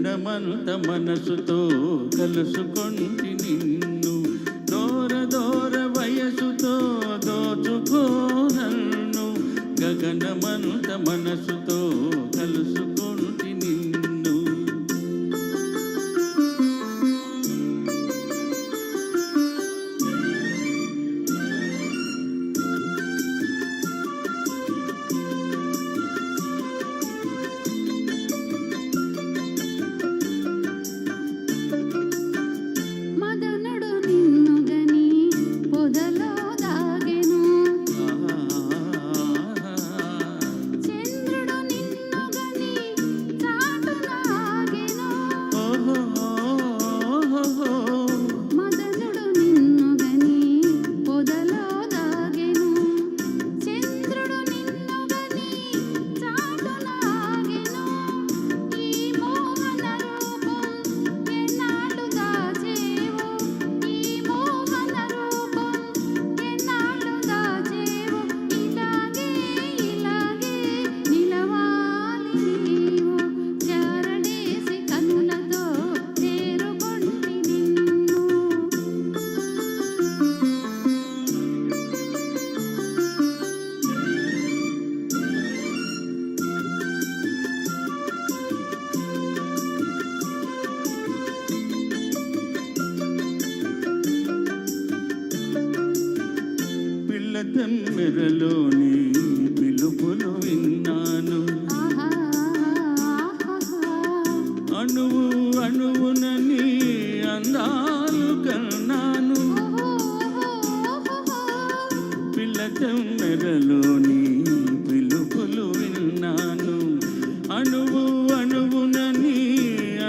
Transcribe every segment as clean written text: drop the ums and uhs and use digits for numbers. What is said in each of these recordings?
గగనమంత మనసుతో కలుసుకొంటి నిన్ను, దూర దూర వయసుతో దోచుకో నన్ను, గగనమంత మనసుతో కలుసుకొంటి నిన్ను. తెమ్మెరలోని పిలుపులు విన్నాను, అణువు అణువునని అందాలు కన్నాను. పిల్ల తెమ్మెరలోని పిలుపులు విన్నాను, అణువు అణువునని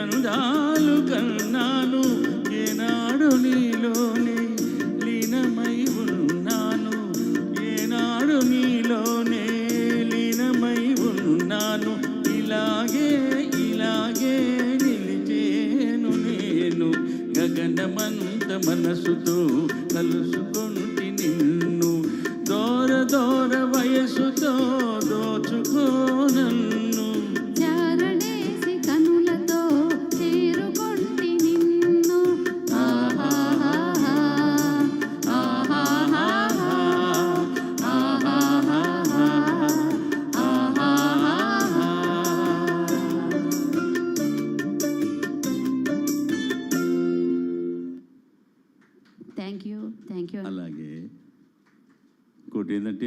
అందాలు కన్నాను. ఏనాడు నీలోని లీనమై ఉన్నాను, ఏనాడు నీలోనే లీనమై ఉన్నాను. ఇలాగే ఇలాగే నిలిచేను నేను, గగనమంత మనసుతో కలుసుకొంటి నిన్ను, దూర దూర వయసుతో దోచుకో నన్ను. Thank you. అలాగే ఇంకోటి ఏంటంటే